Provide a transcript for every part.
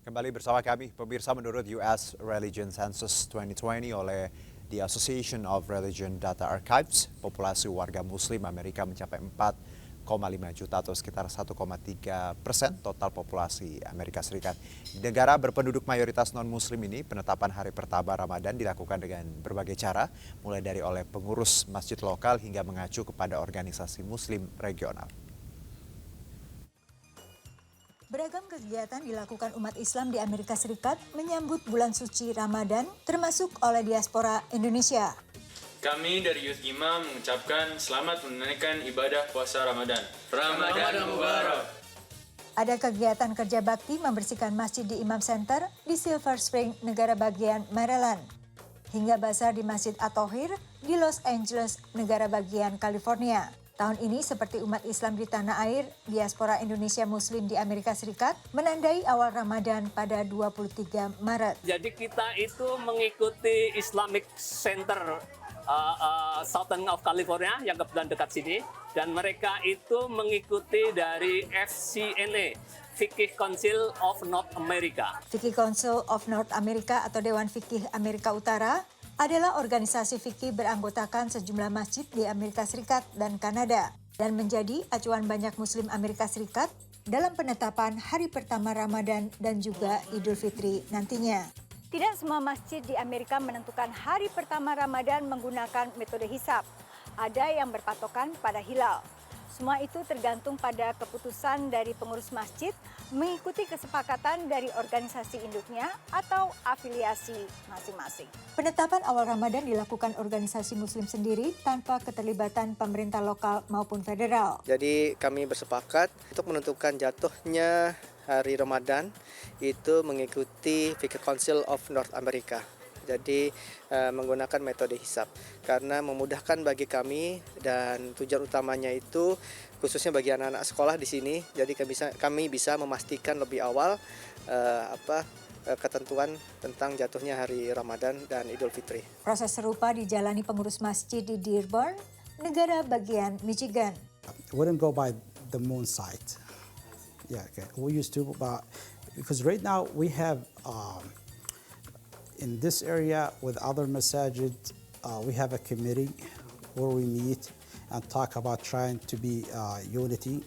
Kembali bersama kami, pemirsa, menurut US Religion Census 2020 oleh The Association of Religion Data Archives, populasi warga Muslim Amerika mencapai 4,5 juta atau sekitar 1,3% total populasi Amerika Serikat. Di negara berpenduduk mayoritas non-Muslim ini, penetapan hari pertama Ramadan dilakukan dengan berbagai cara, mulai dari oleh pengurus masjid lokal hingga mengacu kepada organisasi Muslim regional. Beragam kegiatan dilakukan umat Islam di Amerika Serikat menyambut bulan suci Ramadan, termasuk oleh diaspora Indonesia. Kami dari Youth Imam mengucapkan selamat menunaikan ibadah puasa Ramadan. Ramadan Mubarak. Ada kegiatan kerja bakti membersihkan masjid di Imam Center di Silver Spring, negara bagian Maryland. Hingga bazar di Masjid At-Thohir di Los Angeles, negara bagian California. Tahun ini seperti umat Islam di tanah air, diaspora Indonesia Muslim di Amerika Serikat menandai awal Ramadan pada 23 Maret. Jadi kita itu mengikuti Islamic Center Southern of California yang kebetulan dekat sini. Dan mereka itu mengikuti dari FCNA, Fikih Council of North America. Fikih Council of North America atau Dewan Fikih Amerika Utara adalah organisasi fikih beranggotakan sejumlah masjid di Amerika Serikat dan Kanada dan menjadi acuan banyak Muslim Amerika Serikat dalam penetapan hari pertama Ramadan dan juga Idul Fitri nantinya. Tidak semua masjid di Amerika menentukan hari pertama Ramadan menggunakan metode hisab. Ada yang berpatokan pada hilal. Semua itu tergantung pada keputusan dari pengurus masjid mengikuti kesepakatan dari organisasi induknya atau afiliasi masing-masing. Penetapan awal Ramadan dilakukan organisasi Muslim sendiri tanpa keterlibatan pemerintah lokal maupun federal. Jadi kami bersepakat untuk menentukan jatuhnya hari Ramadan itu mengikuti Fikih Council of North America. Jadi menggunakan metode hisab karena memudahkan bagi kami dan tujuan utamanya itu khususnya bagi anak-anak sekolah di sini. Jadi kami bisa memastikan lebih awal ketentuan tentang jatuhnya hari Ramadan dan Idul Fitri. Proses serupa dijalani pengurus masjid di Dearborn, negara bagian Michigan. Wouldn't go by the moon site. Yeah, okay. We used to, but because right now we have in this area with other masajid, we have a committee where we meet and talk about trying to be unity.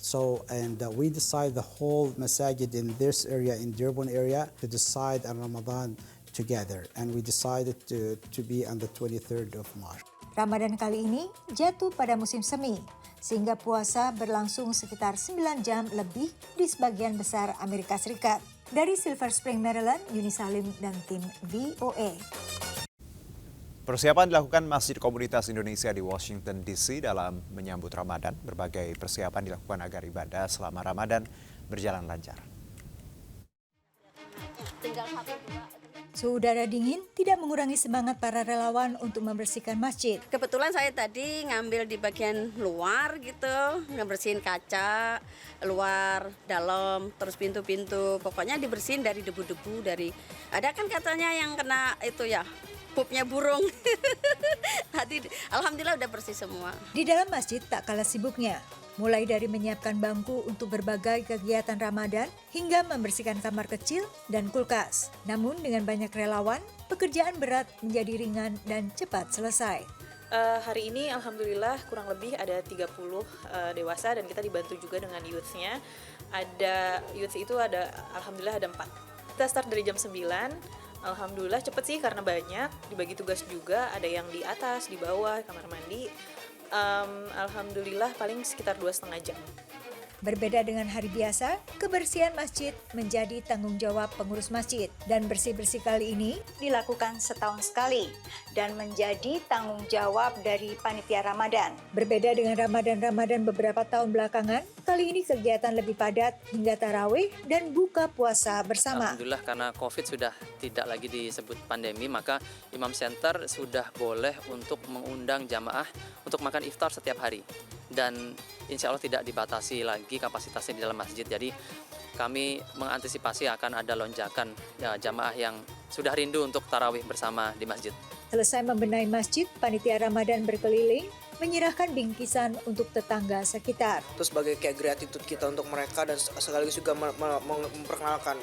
So, and we decide the whole masajid in this area, in Dearborn area, to decide on Ramadan together. And we decided to be on the 23rd of March. Ramadan kali ini jatuh pada musim semi, sehingga puasa berlangsung sekitar 9 jam lebih di sebagian besar Amerika Serikat. Dari Silver Spring, Maryland, Yuni Salim dan tim VOA. Persiapan dilakukan Masjid Komunitas Indonesia di Washington DC dalam menyambut Ramadan. Berbagai persiapan dilakukan agar ibadah selama Ramadan berjalan lancar. Suhu udara dingin tidak mengurangi semangat para relawan untuk membersihkan masjid. Kebetulan saya tadi ngambil di bagian luar gitu, ngebersihin kaca, luar, dalam, terus pintu-pintu. Pokoknya dibersihin dari debu-debu, dari ada kan katanya yang kena itu ya, pupnya burung. Tadi alhamdulillah udah bersih semua. Di dalam masjid tak kalah sibuknya. Mulai dari menyiapkan bangku untuk berbagai kegiatan Ramadan hingga membersihkan kamar kecil dan kulkas. Namun dengan banyak relawan, pekerjaan berat menjadi ringan dan cepat selesai. Hari ini alhamdulillah kurang lebih ada 30 dewasa dan kita dibantu juga dengan youth-nya. Ada youth itu ada alhamdulillah ada 4. Kita start dari jam 9. Alhamdulillah cepet sih karena banyak, dibagi tugas juga, ada yang di atas, di bawah, kamar mandi. Alhamdulillah paling sekitar 2,5 jam. Berbeda dengan hari biasa, kebersihan masjid menjadi tanggung jawab pengurus masjid. Dan bersih-bersih kali ini dilakukan setahun sekali dan menjadi tanggung jawab dari panitia Ramadan. Berbeda dengan Ramadan beberapa tahun belakangan, kali ini kegiatan lebih padat hingga tarawih dan buka puasa bersama. Alhamdulillah karena COVID sudah tidak lagi disebut pandemi, maka Imam Center sudah boleh untuk mengundang jamaah untuk makan iftar setiap hari. Dan insya Allah tidak dibatasi lagi kapasitasnya di dalam masjid. Jadi kami mengantisipasi akan ada lonjakan jamaah yang sudah rindu untuk tarawih bersama di masjid. Selesai membenahi masjid, panitia Ramadan berkeliling menyerahkan bingkisan untuk tetangga sekitar. Terus sebagai kayak gratitude kita untuk mereka dan sekaligus juga memperkenalkan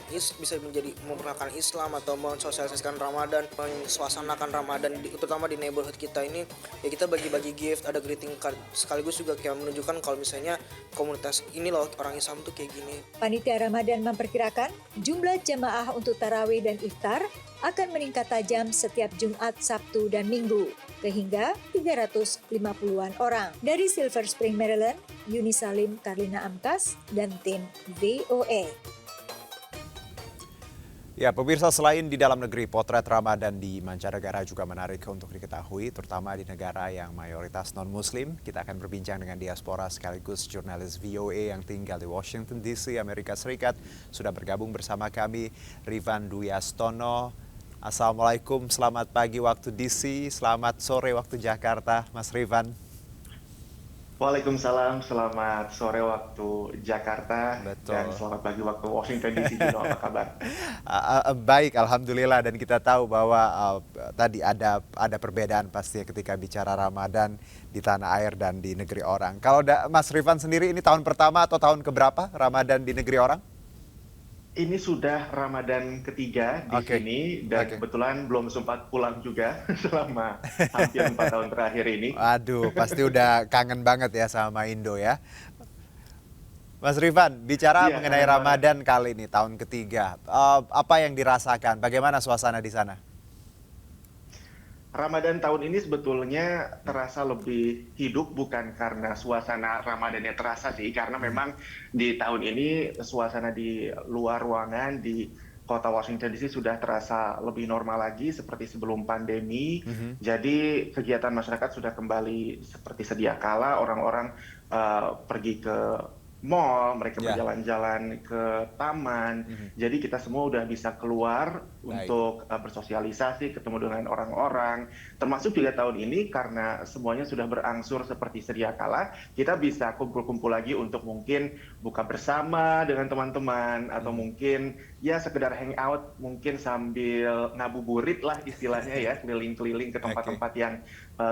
memperkenalkan Islam atau mensosialisasikan Ramadan, mensuasanakan Ramadan terutama di neighborhood kita ini, ya kita bagi-bagi gift, ada greeting card, sekaligus juga kayak menunjukkan kalau misalnya komunitas ini loh orang Islam tuh kayak gini. Panitia Ramadan memperkirakan jumlah jemaah untuk tarawih dan iftar akan meningkat tajam setiap Jumat, Sabtu, dan Minggu ke hingga 350-an orang. Dari Silver Spring, Maryland, Yuni Salim, Karlina Amkas, dan tim VOA. Ya, pemirsa, selain di dalam negeri, potret Ramadan di mancanegara juga menarik untuk diketahui, terutama di negara yang mayoritas non-Muslim. Kita akan berbincang dengan diaspora sekaligus jurnalis VOA yang tinggal di Washington DC, Amerika Serikat. Sudah bergabung bersama kami, Rivan Dwi Astono. Assalamualaikum, selamat pagi waktu DC, selamat sore waktu Jakarta, Mas Rivan. Waalaikumsalam, selamat sore waktu Jakarta. Betul. Dan selamat pagi waktu Washington DC. Apa kabar? Baik, alhamdulillah, dan kita tahu bahwa tadi ada perbedaan pasti ketika bicara Ramadan di tanah air dan di negeri orang. Kalau Mas Rivan sendiri, ini tahun pertama atau tahun keberapa Ramadan di negeri orang? Ini sudah Ramadan ketiga di sini dan kebetulan belum sempat pulang juga selama hampir 4 tahun terakhir ini. Aduh, pasti udah kangen banget ya sama Indo ya. Mas Rivan, bicara mengenai Ramadan kali ini, tahun ketiga, apa yang dirasakan? Bagaimana suasana di sana? Ramadan tahun ini sebetulnya terasa lebih hidup, bukan karena suasana Ramadannya terasa sih, karena memang di tahun ini suasana di luar ruangan di kota Washington DC sudah terasa lebih normal lagi seperti sebelum pandemi. Jadi kegiatan masyarakat sudah kembali seperti sedia kala, orang-orang pergi ke mall, mereka berjalan-jalan ke taman. Jadi kita semua udah bisa keluar untuk bersosialisasi, ketemu dengan orang-orang. Termasuk juga tahun ini karena semuanya sudah berangsur seperti sedia kala, kita bisa kumpul-kumpul lagi untuk mungkin buka bersama dengan teman-teman atau mungkin ya sekedar hangout, mungkin sambil ngabuburit lah istilahnya ya, keliling-keliling ke tempat-tempat yang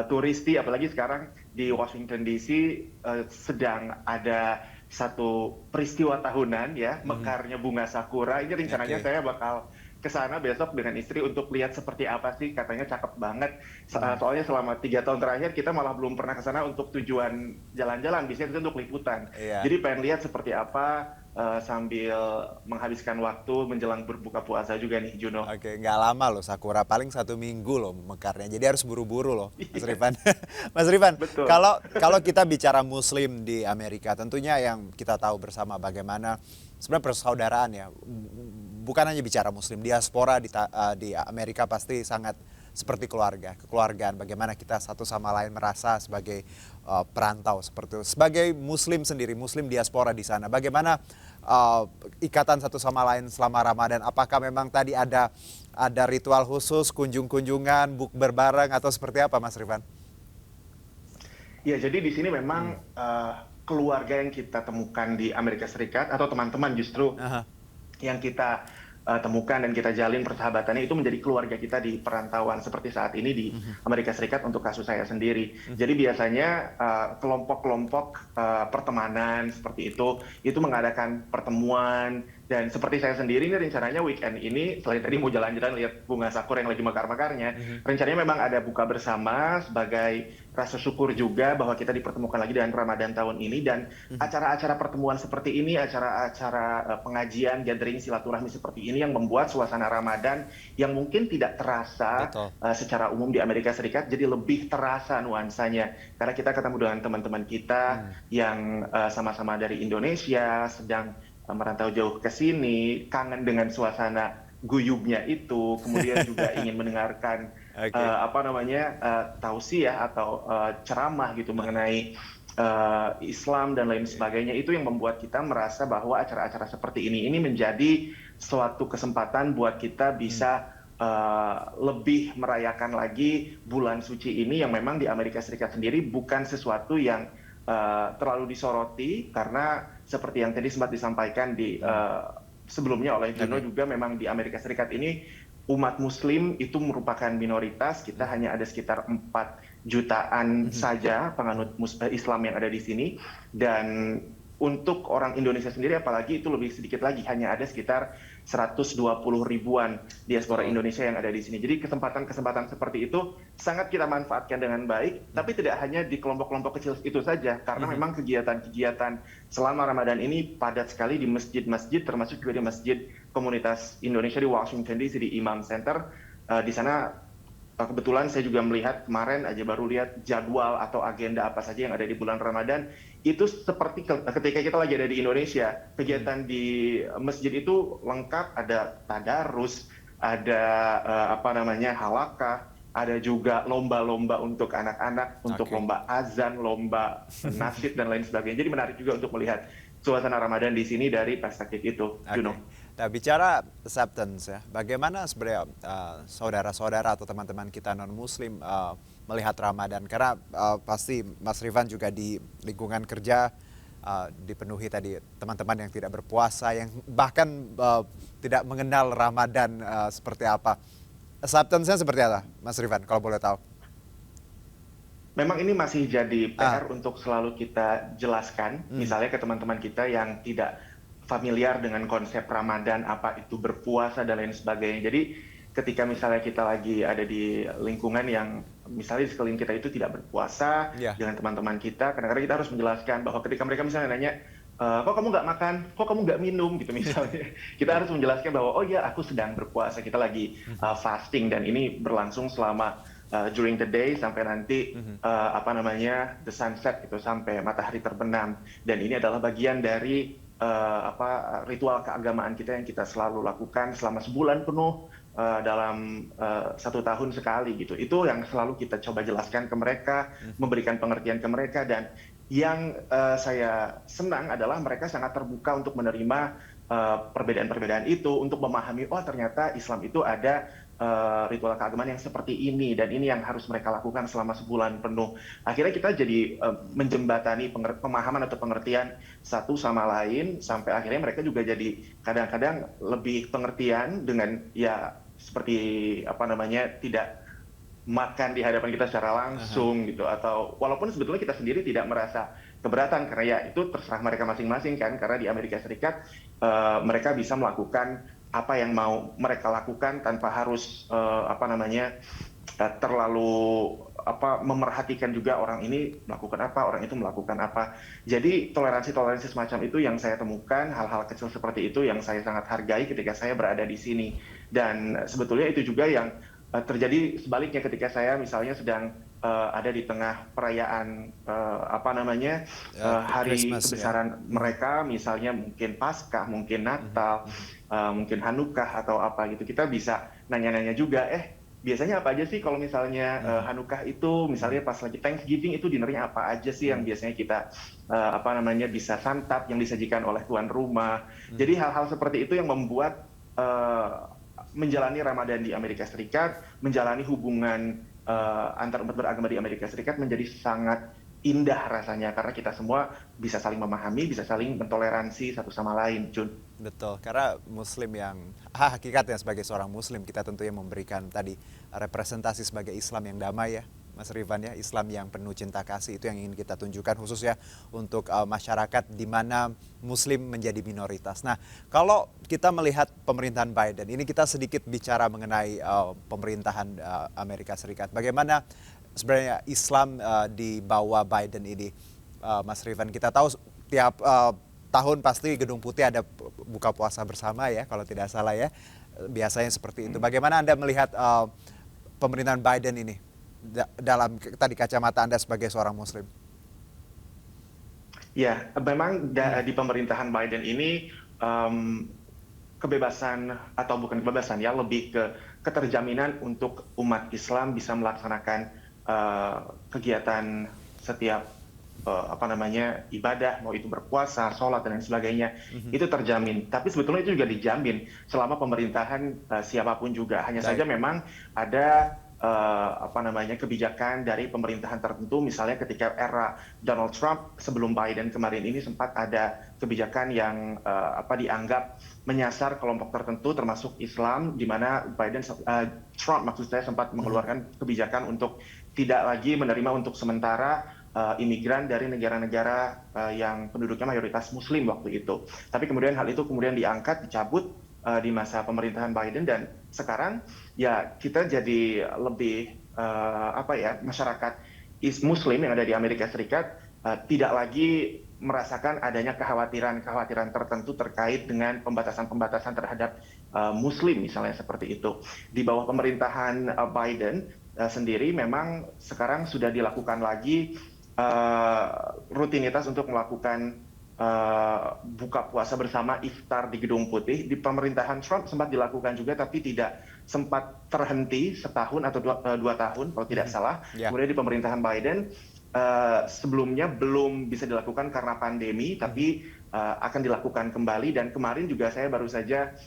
turisti. Apalagi sekarang di Washington DC sedang ada satu peristiwa tahunan ya, mekarnya bunga sakura. Ini rencananya saya bakal ke sana besok dengan istri untuk lihat seperti apa sih, katanya cakep banget. Soalnya selama 3 tahun terakhir kita malah belum pernah ke sana untuk tujuan jalan-jalan, biasanya itu untuk liputan. Jadi pengen lihat seperti apa sambil menghabiskan waktu menjelang berbuka puasa juga nih, Juno. Oke, nggak lama loh sakura, paling 1 minggu loh mekarnya. Jadi harus buru-buru loh, Mas Rivan. Mas Rivan, kalau kita bicara Muslim di Amerika, tentunya yang kita tahu bersama bagaimana sebenarnya persaudaraan ya. Bukan hanya bicara Muslim, diaspora di Amerika pasti sangat seperti keluarga, kekeluargaan. Bagaimana kita satu sama lain merasa sebagai perantau seperti itu. Sebagai Muslim sendiri, Muslim diaspora di sana, bagaimana ikatan satu sama lain selama Ramadan? Apakah memang tadi ada ritual khusus, kunjung-kunjungan, bukber bareng atau seperti apa, Mas Rivan? Ya, jadi di sini memang keluarga yang kita temukan di Amerika Serikat atau teman-teman justru yang kita temukan dan kita jalin persahabatannya itu menjadi keluarga kita di perantauan seperti saat ini di Amerika Serikat untuk kasus saya sendiri. Jadi biasanya kelompok-kelompok pertemanan seperti itu mengadakan pertemuan. Dan seperti saya sendiri ini rencananya weekend ini, selain tadi mau jalan-jalan lihat bunga sakura yang lagi mekar-mekarnya, rencananya memang ada buka bersama sebagai rasa syukur juga bahwa kita dipertemukan lagi dengan Ramadan tahun ini. Dan acara-acara pertemuan seperti ini, acara-acara pengajian, gathering, silaturahmi seperti ini yang membuat suasana Ramadan yang mungkin tidak terasa secara umum di Amerika Serikat jadi lebih terasa nuansanya. Karena kita ketemu dengan teman-teman kita yang sama-sama dari Indonesia, sedang merantau jauh ke sini, kangen dengan suasana guyubnya itu, kemudian juga ingin mendengarkan tausiah atau ceramah gitu mengenai Islam dan lain sebagainya. Itu yang membuat kita merasa bahwa acara-acara seperti ini menjadi suatu kesempatan buat kita bisa lebih merayakan lagi bulan suci ini yang memang di Amerika Serikat sendiri bukan sesuatu yang terlalu disoroti, karena seperti yang tadi sempat disampaikan di sebelumnya oleh Juno juga, memang di Amerika Serikat ini umat Muslim itu merupakan minoritas. Kita hanya ada sekitar 4 jutaan saja penganut Islam yang ada di sini, dan untuk orang Indonesia sendiri apalagi itu lebih sedikit lagi, hanya ada sekitar 120 ribuan diaspora Indonesia yang ada di sini. Jadi kesempatan-kesempatan seperti itu sangat kita manfaatkan dengan baik, tapi tidak hanya di kelompok-kelompok kecil itu saja, karena memang kegiatan-kegiatan selama Ramadan ini padat sekali di masjid-masjid, termasuk juga di masjid komunitas Indonesia di Washington DC di Imam Center. Di sana kebetulan saya juga melihat kemarin aja baru lihat jadwal atau agenda apa saja yang ada di bulan Ramadan. Itu seperti ketika kita lagi ada di Indonesia, kegiatan di masjid itu lengkap, ada tadarus, ada halaqah, ada juga lomba-lomba untuk anak-anak, untuk lomba azan, lomba nasyid dan lain sebagainya. Jadi menarik juga untuk melihat suasana Ramadan di sini dari perspektif itu, Juno. Nah, bicara acceptance ya, bagaimana sebenarnya saudara-saudara atau teman-teman kita non-Muslim melihat Ramadan? Karena pasti Mas Rifan juga di lingkungan kerja dipenuhi tadi teman-teman yang tidak berpuasa, yang bahkan tidak mengenal Ramadan seperti apa. Acceptance-nya seperti apa, Mas Rifan, kalau boleh tahu? Memang ini masih jadi PR untuk selalu kita jelaskan, misalnya ke teman-teman kita yang tidak familiar dengan konsep Ramadan, apa itu berpuasa dan lain sebagainya. Jadi ketika misalnya kita lagi ada di lingkungan yang misalnya di sekeliling kita itu tidak berpuasa dengan teman-teman kita, kadang-kadang kita harus menjelaskan bahwa ketika mereka misalnya nanya, kok kamu nggak makan, kok kamu nggak minum gitu misalnya, kita harus menjelaskan bahwa oh ya aku sedang berpuasa, kita lagi fasting, dan ini berlangsung selama during the day sampai nanti the sunset gitu, sampai matahari terbenam, dan ini adalah bagian dari ritual keagamaan kita yang kita selalu lakukan selama sebulan penuh dalam 1 tahun sekali gitu. Itu yang selalu kita coba jelaskan ke mereka, memberikan pengertian ke mereka, dan yang saya senang adalah mereka sangat terbuka untuk menerima perbedaan-perbedaan itu, untuk memahami oh ternyata Islam itu ada ritual keagamaan yang seperti ini, dan ini yang harus mereka lakukan selama sebulan penuh. Akhirnya kita jadi menjembatani pemahaman atau pengertian satu sama lain, sampai akhirnya mereka juga jadi kadang-kadang lebih pengertian dengan ya seperti tidak makan di hadapan kita secara langsung gitu, atau walaupun sebetulnya kita sendiri tidak merasa keberatan, karena ya itu terserah mereka masing-masing kan, karena di Amerika Serikat mereka bisa melakukan apa yang mau mereka lakukan tanpa harus terlalu memerhatikan juga orang ini melakukan apa, orang itu melakukan apa. Jadi toleransi semacam itu yang saya temukan, hal-hal kecil seperti itu yang saya sangat hargai ketika saya berada di sini. Dan sebetulnya itu juga yang terjadi sebaliknya ketika saya misalnya sedang ada di tengah perayaan hari Christmas, kebesaran mereka, misalnya mungkin Paskah, mungkin Natal, mungkin Hanukkah atau apa gitu. Kita bisa nanya-nanya juga, biasanya apa aja sih kalau misalnya Hanukkah itu, misalnya pas lagi Thanksgiving itu dinernya apa aja sih yang biasanya kita bisa santap, yang disajikan oleh tuan rumah. Jadi hal-hal seperti itu yang membuat menjalani Ramadan di Amerika Serikat, menjalani hubungan antar umat beragama di Amerika Serikat menjadi sangat indah rasanya, karena kita semua bisa saling memahami, bisa saling mentoleransi satu sama lain, Jun. Betul, karena Muslim yang hakikatnya sebagai seorang Muslim, kita tentunya memberikan tadi representasi sebagai Islam yang damai ya, Mas Rifan ya, Islam yang penuh cinta kasih, itu yang ingin kita tunjukkan khususnya untuk masyarakat di mana Muslim menjadi minoritas. Nah, kalau kita melihat pemerintahan Biden, ini kita sedikit bicara mengenai pemerintahan Amerika Serikat. Bagaimana sebenarnya Islam di bawah Biden ini, Mas Rifan? Kita tahu tiap tahun pasti Gedung Putih ada buka puasa bersama ya, kalau tidak salah ya. Biasanya seperti itu. Bagaimana Anda melihat pemerintahan Biden ini dalam tadi kacamata Anda sebagai seorang Muslim? Ya, memang di pemerintahan Biden ini kebebasan, atau bukan kebebasan ya, lebih ke keterjaminan untuk umat Islam bisa melaksanakan kegiatan setiap ibadah, mau itu berpuasa, sholat dan lain sebagainya, itu terjamin. Tapi sebetulnya itu juga dijamin selama pemerintahan siapapun juga. Hanya saja memang ada kebijakan dari pemerintahan tertentu. Misalnya ketika era Donald Trump sebelum Biden kemarin ini sempat ada kebijakan yang dianggap menyasar kelompok tertentu termasuk Islam, di mana Trump maksud saya sempat mengeluarkan kebijakan untuk tidak lagi menerima untuk sementara imigran dari negara-negara yang penduduknya mayoritas Muslim waktu itu. Tapi kemudian hal itu kemudian diangkat, dicabut di masa pemerintahan Biden, dan sekarang ya kita jadi lebih masyarakat Muslim yang ada di Amerika Serikat tidak lagi merasakan adanya kekhawatiran tertentu terkait dengan pembatasan-pembatasan terhadap Muslim misalnya seperti itu. Di bawah pemerintahan Biden sendiri memang sekarang sudah dilakukan lagi rutinitas untuk melakukan buka puasa bersama iftar di Gedung Putih. Di pemerintahan Trump sempat dilakukan juga, tapi tidak sempat terhenti setahun atau 2 tahun kalau tidak salah. Kemudian di pemerintahan Biden sebelumnya belum bisa dilakukan karena pandemi, tapi akan dilakukan kembali. Dan kemarin juga saya baru saja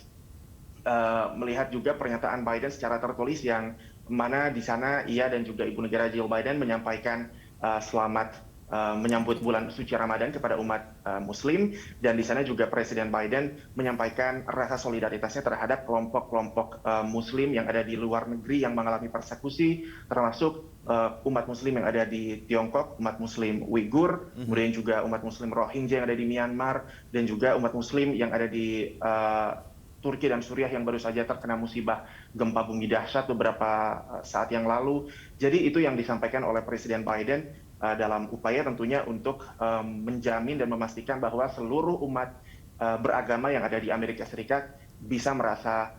melihat juga pernyataan Biden secara tertulis yang mana di sana ia dan juga Ibu Negara Jill Biden menyampaikan selamat menyambut bulan suci Ramadan kepada umat Muslim, dan di sana juga Presiden Biden menyampaikan rasa solidaritasnya terhadap kelompok-kelompok Muslim yang ada di luar negeri yang mengalami persekusi, termasuk umat Muslim yang ada di Tiongkok, umat Muslim Uighur, kemudian juga umat Muslim Rohingya yang ada di Myanmar, dan juga umat Muslim yang ada di Turki dan Suriah yang baru saja terkena musibah gempa bumi dahsyat beberapa saat yang lalu. Jadi itu yang disampaikan oleh Presiden Biden dalam upaya tentunya untuk menjamin dan memastikan bahwa seluruh umat beragama yang ada di Amerika Serikat bisa merasa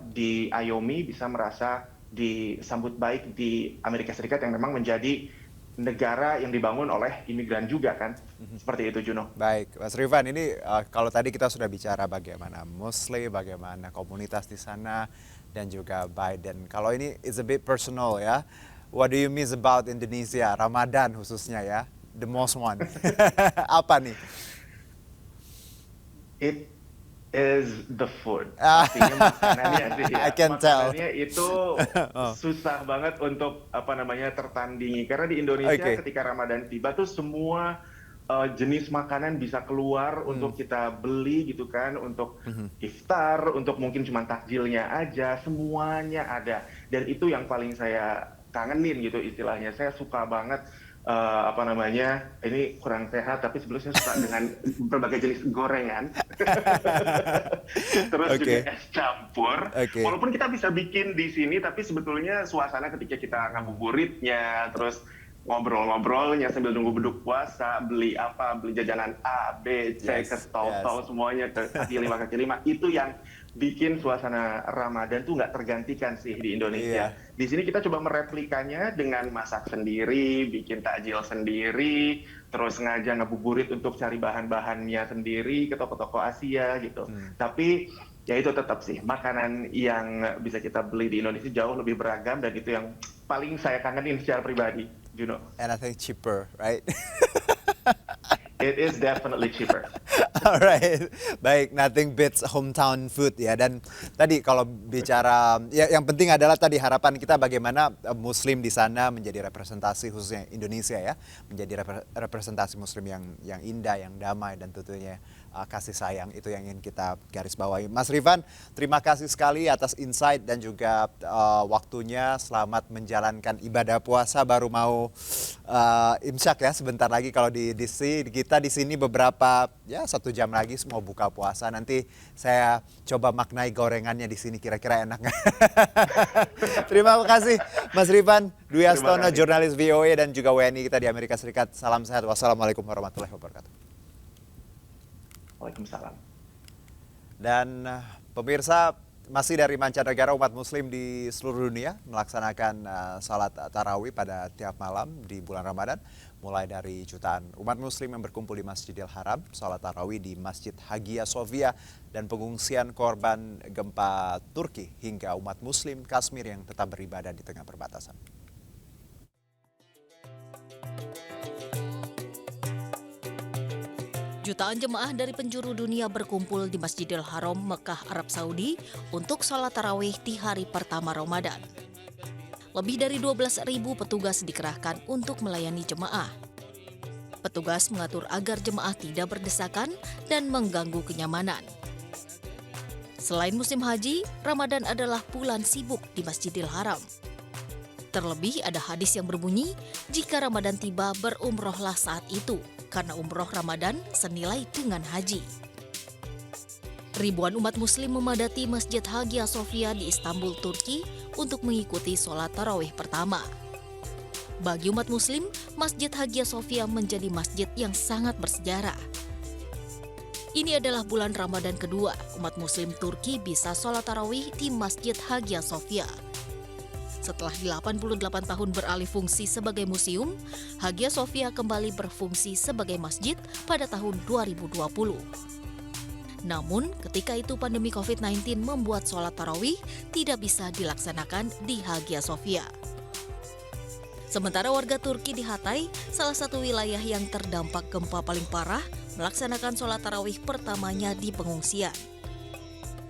diayomi, bisa merasa disambut baik di Amerika Serikat yang memang menjadi negara yang dibangun oleh imigran juga kan. Seperti itu, Juno. Baik, Mas Rifan, ini kalau tadi kita sudah bicara bagaimana Muslim, bagaimana komunitas di sana, dan juga Biden. Kalau ini it's a bit personal ya. What do you miss about Indonesia, Ramadan khususnya ya, the most one? Apa nih? It is the food. Artinya makanannya sih ya. I can tell. Makanannya itu susah banget untuk tertandingi. Karena di Indonesia ketika Ramadan tiba tuh semua jenis makanan bisa keluar untuk kita beli gitu kan, untuk iftar, untuk mungkin cuma takjilnya aja, semuanya ada. Dan itu yang paling saya kangenin gitu istilahnya. Saya suka banget ini kurang sehat, tapi sebelumnya saya suka dengan berbagai jenis gorengan. Terus juga es campur. Walaupun kita bisa bikin di sini, tapi sebetulnya suasana ketika kita ngabuburitnya, terus ngobrol-ngobrolnya sambil nunggu beduk puasa, beli jajanan A, B, C, ke tol semuanya, ke kaki lima, itu yang bikin suasana Ramadan tuh nggak tergantikan sih di Indonesia. Di sini kita coba mereplikanya dengan masak sendiri, bikin takjil sendiri, terus sengaja ngabuburit untuk cari bahan-bahannya sendiri ke toko-toko Asia gitu. Tapi ya itu tetap sih makanan yang bisa kita beli di Indonesia jauh lebih beragam, dan itu yang paling saya kangenin secara pribadi, Juno. And I think cheaper, right? It is definitely cheaper. Alright, baik, nothing beats hometown food ya. Dan tadi kalau bicara, ya yang penting adalah tadi harapan kita bagaimana Muslim di sana menjadi representasi, khususnya Indonesia ya, menjadi representasi Muslim yang indah, yang damai, dan tentunya kasih sayang, itu yang ingin kita garis bawahi. Mas Rifan, terima kasih sekali atas insight dan juga waktunya. Selamat menjalankan ibadah puasa, baru mau imsyak ya sebentar lagi. Kalau di kita di sini beberapa 1 jam lagi mau buka puasa. Nanti saya coba maknai gorengannya di sini, kira-kira enak nggak? Terima kasih Mas Rifan Dwi Astono, jurnalis VOA dan juga WNI kita di Amerika Serikat. Salam sehat. Wassalamualaikum warahmatullahi wabarakatuh. Waalaikumsalam. Dan pemirsa, masih dari mancanegara, umat Muslim di seluruh dunia melaksanakan salat tarawih pada tiap malam di bulan Ramadan. Mulai dari jutaan umat Muslim yang berkumpul di Masjidil Haram, salat tarawih di Masjid Hagia Sophia, dan pengungsian korban gempa Turki, hingga umat Muslim Kashmir yang tetap beribadah di tengah perbatasan. Jutaan jemaah dari penjuru dunia berkumpul di Masjidil Haram, Mekah, Arab Saudi untuk salat tarawih di hari pertama Ramadan. lebih dari 12.000 petugas dikerahkan untuk melayani jemaah. Petugas mengatur agar jemaah tidak berdesakan dan mengganggu kenyamanan. Selain musim haji, Ramadan adalah bulan sibuk di Masjidil Haram. Terlebih ada hadis yang berbunyi, jika Ramadan tiba berumrohlah saat itu, karena umroh Ramadan senilai dengan haji. Ribuan umat muslim memadati Masjid Hagia Sophia di Istanbul, Turki untuk mengikuti sholat tarawih pertama. Bagi umat muslim, Masjid Hagia Sophia menjadi masjid yang sangat bersejarah. Ini adalah bulan Ramadan kedua, umat muslim Turki bisa sholat tarawih di Masjid Hagia Sophia. Setelah 88 tahun beralih fungsi sebagai museum, Hagia Sophia kembali berfungsi sebagai masjid pada tahun 2020. Namun, ketika itu pandemi COVID-19 membuat sholat tarawih tidak bisa dilaksanakan di Hagia Sophia. Sementara warga Turki di Hatay, salah satu wilayah yang terdampak gempa paling parah, melaksanakan sholat tarawih pertamanya di pengungsian.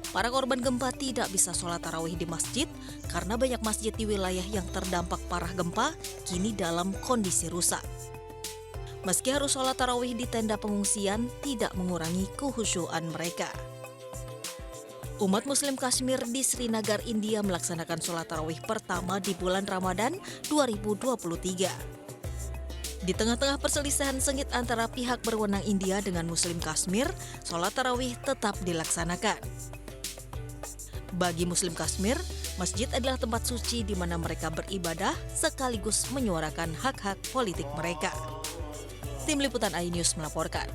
Para korban gempa tidak bisa sholat tarawih di masjid karena banyak masjid di wilayah yang terdampak parah gempa kini dalam kondisi rusak. Meski harus sholat tarawih di tenda pengungsian, tidak mengurangi kehusyuan mereka. Umat Muslim Kashmir di Srinagar, India melaksanakan sholat tarawih pertama di bulan Ramadan 2023. Di tengah-tengah perselisihan sengit antara pihak berwenang India dengan Muslim Kashmir, sholat tarawih tetap dilaksanakan. Bagi Muslim Kashmir, masjid adalah tempat suci di mana mereka beribadah sekaligus menyuarakan hak-hak politik mereka. Tim Liputan iNews melaporkan.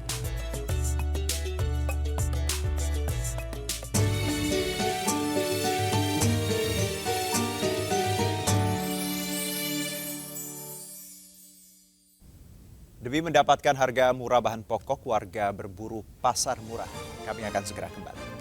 Demi mendapatkan harga murah bahan pokok, warga berburu pasar murah. Kami akan segera kembali.